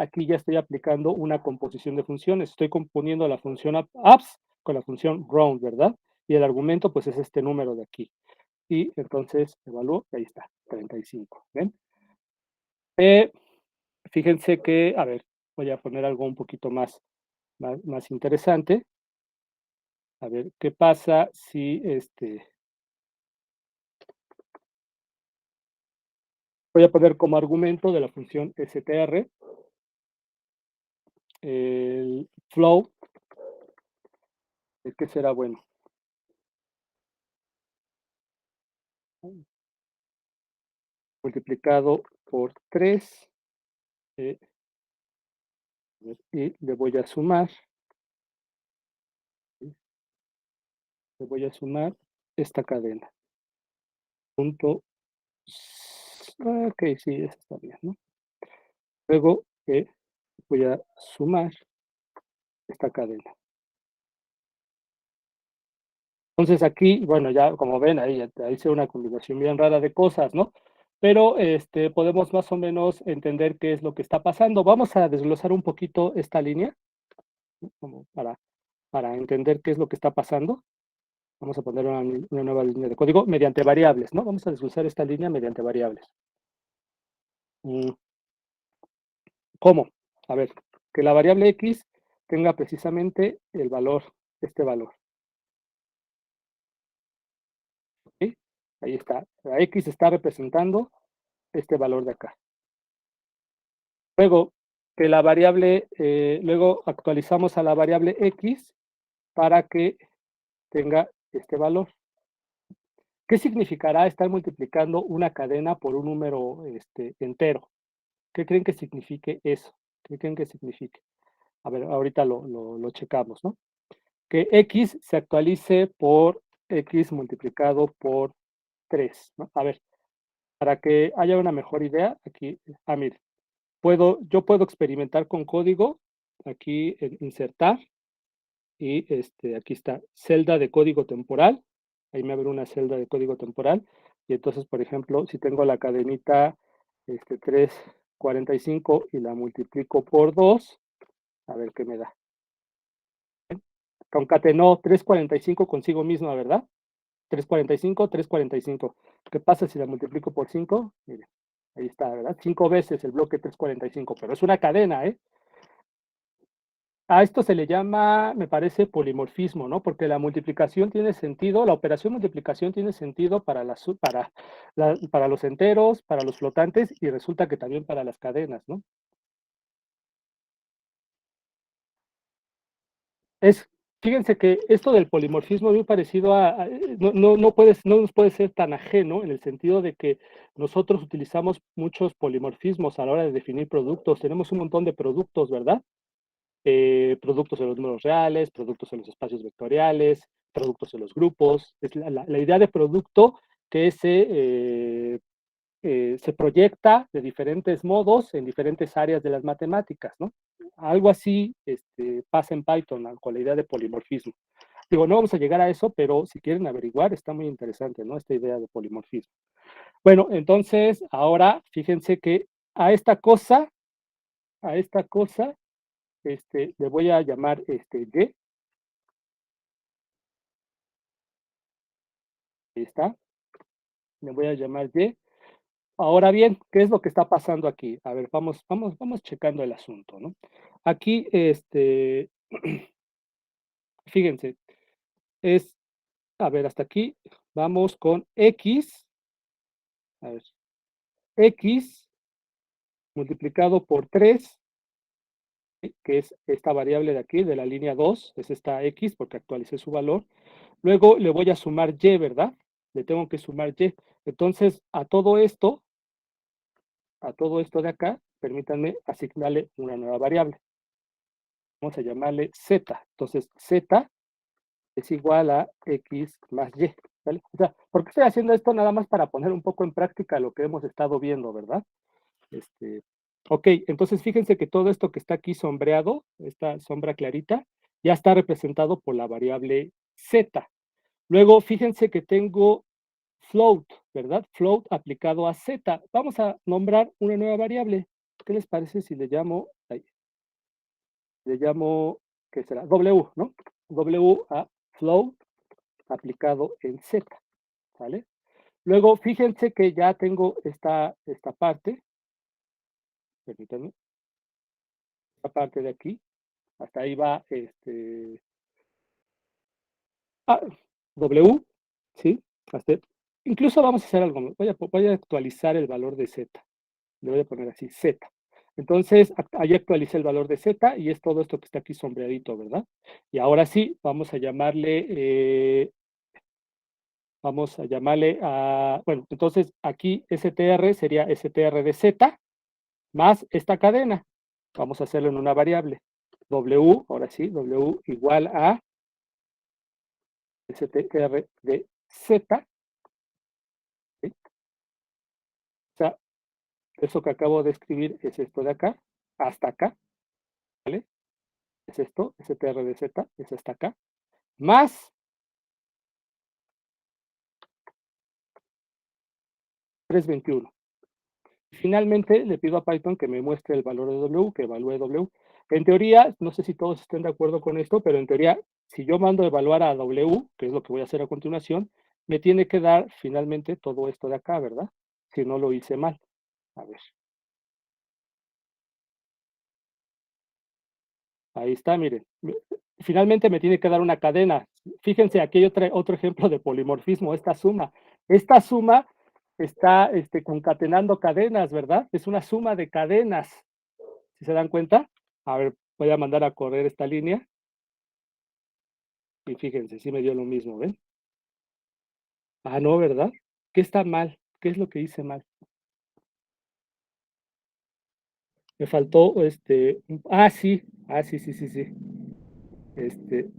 aquí ya estoy aplicando una composición de funciones. Estoy componiendo la función apps con la función round, ¿verdad? Y el argumento, pues, es este número de aquí. Y entonces evalúo, y ahí está, 35, ¿ven? Eh, Fíjense que, a ver, voy a poner algo un poquito más interesante. A ver, ¿qué pasa si voy a poner como argumento de la función str el flow, ¿de qué será bueno? Multiplicado por 3 y le voy a sumar, ¿sí? Le voy a sumar esta cadena. Punto. Ok, sí, eso está bien, ¿no? Luego voy a sumar esta cadena. Entonces aquí, bueno, ya como ven, ahí hice una combinación bien rara de cosas, ¿no? Pero podemos más o menos entender qué es lo que está pasando. Vamos a desglosar un poquito esta línea, ¿no? Como para entender qué es lo que está pasando. Vamos a poner una nueva línea de código mediante variables, ¿no? Vamos a desglosar esta línea mediante variables. ¿Cómo? A ver, que la variable x tenga precisamente el valor, este valor, ¿sí? Ahí está. La x está representando este valor de acá. Luego, que la variable, luego actualizamos a la variable x para que tenga este valor. ¿Qué significará estar multiplicando una cadena por un número entero? ¿Qué creen que signifique eso? ¿Qué creen que signifique? A ver, ahorita lo checamos, ¿no? Que x se actualice por x multiplicado por 3, ¿no? A ver, para que haya una mejor idea, aquí, mire, yo puedo experimentar con código, aquí en insertar, y aquí está, celda de código temporal, ahí me abre una celda de código temporal, y entonces, por ejemplo, si tengo la cadenita 345 y la multiplico por 2, a ver qué me da. Concatenó 345 consigo misma, ¿verdad? 345, 345. ¿Qué pasa si la multiplico por 5? Mire, ahí está, ¿verdad? 5 veces el bloque 345, pero es una cadena, ¿eh? A esto se le llama, me parece, polimorfismo, ¿no? Porque la multiplicación tiene sentido, la operación multiplicación tiene sentido para los enteros, para los flotantes y resulta que también para las cadenas, ¿no? Es, fíjense que esto del polimorfismo es muy parecido no nos puede ser tan ajeno en el sentido de que nosotros utilizamos muchos polimorfismos a la hora de definir productos. Tenemos un montón de productos, ¿verdad? Productos en los números reales, productos en los espacios vectoriales, productos en los grupos. Es la idea de producto que se proyecta de diferentes modos en diferentes áreas de las matemáticas, ¿no? Algo así pasa en Python con la idea de polimorfismo. Digo, no vamos a llegar a eso, pero si quieren averiguar, está muy interesante, ¿no? Esta idea de polimorfismo. Bueno, entonces, ahora fíjense que a esta cosa, a esta cosa, le voy a llamar Y, ahí está, le voy a llamar Y. Ahora bien, ¿qué es lo que está pasando aquí? A ver, vamos checando el asunto, ¿no? Aquí, fíjense, es, a ver, hasta aquí, vamos con X, a ver, X multiplicado por 3, que es esta variable de aquí, de la línea 2, es esta X, porque actualicé su valor. Luego le voy a sumar Y, ¿verdad? Le tengo que sumar Y. Entonces, a todo esto de acá, permítanme asignarle una nueva variable. Vamos a llamarle Z. Entonces, Z es igual a X más Y. ¿Vale? O sea, ¿por qué estoy haciendo esto? Nada más para poner un poco en práctica lo que hemos estado viendo, ¿verdad? Ok, entonces fíjense que todo esto que está aquí sombreado, esta sombra clarita, ya está representado por la variable Z. Luego, fíjense que tengo float, ¿verdad? Float aplicado a z. Vamos a nombrar una nueva variable. ¿Qué les parece si le llamo, ¿qué será? W, ¿no? W a float aplicado en z, ¿vale? Luego, fíjense que ya tengo esta parte, permítanme, esta parte de aquí, hasta ahí va ah, W, ¿sí? Hasta, incluso vamos a hacer algo, voy a actualizar el valor de Z, le voy a poner así, Z. Entonces, ahí actualicé el valor de Z y es todo esto que está aquí sombreadito, ¿verdad? Y ahora sí, vamos a llamarle a, bueno, entonces aquí STR sería STR de Z más esta cadena. Vamos a hacerlo en una variable. W, ahora sí, W igual a STR de Z, ¿sí? O sea, eso que acabo de escribir es esto de acá, hasta acá, ¿vale? Es esto, STR de Z, es hasta acá, más 321. Finalmente, le pido a Python que me muestre el valor de W, que evalúe W. En teoría, no sé si todos estén de acuerdo con esto, pero en teoría, si yo mando a evaluar a W, que es lo que voy a hacer a continuación, me tiene que dar finalmente todo esto de acá, ¿verdad? Si no lo hice mal. A ver, ahí está, miren. Finalmente me tiene que dar una cadena. Fíjense, aquí hay otro ejemplo de polimorfismo, esta suma. Esta suma está concatenando cadenas, ¿verdad? Es una suma de cadenas. ¿Sí se dan cuenta? A ver, voy a mandar a correr esta línea y fíjense, sí me dio lo mismo, ¿ven? Ah, no, ¿verdad? ¿Qué está mal? ¿Qué es lo que hice mal? Me faltó sí, sí, sí, sí, sí. Este,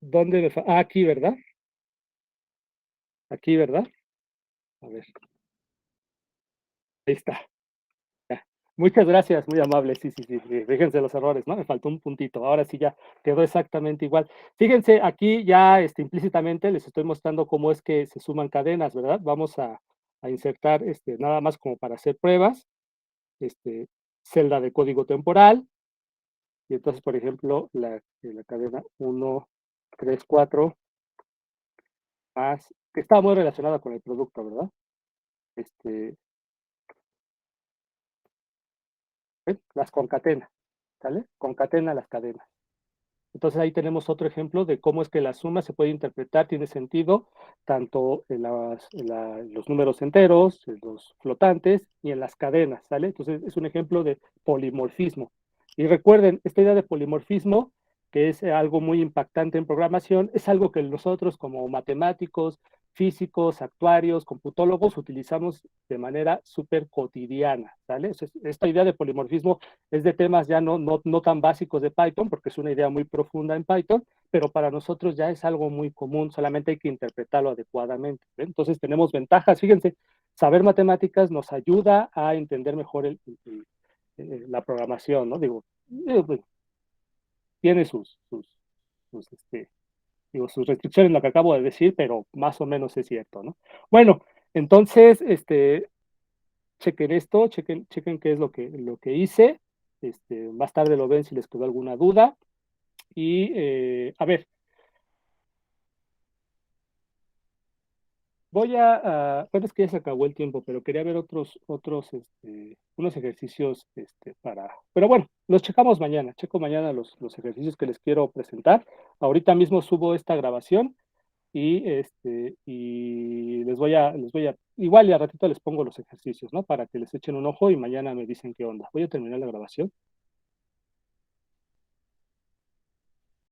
¿Dónde me faltó? Ah, aquí, ¿verdad? Aquí, ¿verdad? A ver, ahí está. Ya. Muchas gracias, muy amable. Sí, sí, sí, sí. Fíjense los errores, ¿no? Me faltó un puntito. Ahora sí ya quedó exactamente igual. Fíjense, aquí ya implícitamente les estoy mostrando cómo es que se suman cadenas, ¿verdad? Vamos a insertar nada más como para hacer pruebas, celda de código temporal. Y entonces, por ejemplo, la cadena 1, 3, 4, más, que está muy relacionada con el producto, ¿verdad? Este, las concatena, ¿sale? Concatena las cadenas. Entonces ahí tenemos otro ejemplo de cómo es que la suma se puede interpretar, tiene sentido, tanto en los números enteros, en los flotantes y en las cadenas, ¿sale? Entonces es un ejemplo de polimorfismo. Y recuerden, esta idea de polimorfismo, que es algo muy impactante en programación, es algo que nosotros como matemáticos, físicos, actuarios, computólogos utilizamos de manera súper cotidiana, ¿sale? Esta idea de polimorfismo es de temas ya no tan básicos de Python, porque es una idea muy profunda en Python, pero para nosotros ya es algo muy común, solamente hay que interpretarlo adecuadamente. ¿Ven? Entonces tenemos ventajas, fíjense, saber matemáticas nos ayuda a entender mejor la programación, ¿no? Pues, tiene sus restricciones lo que acabo de decir, pero más o menos es cierto, ¿no? Bueno, entonces, chequen esto, chequen qué es lo que hice. Más tarde lo ven si les quedó alguna duda. Y a ver, bueno, es que ya se acabó el tiempo, pero quería ver unos ejercicios pero bueno, los checamos mañana. Checo mañana los ejercicios que les quiero presentar. Ahorita mismo subo esta grabación y igual y a ratito les pongo los ejercicios, ¿no? Para que les echen un ojo y mañana me dicen qué onda. Voy a terminar la grabación.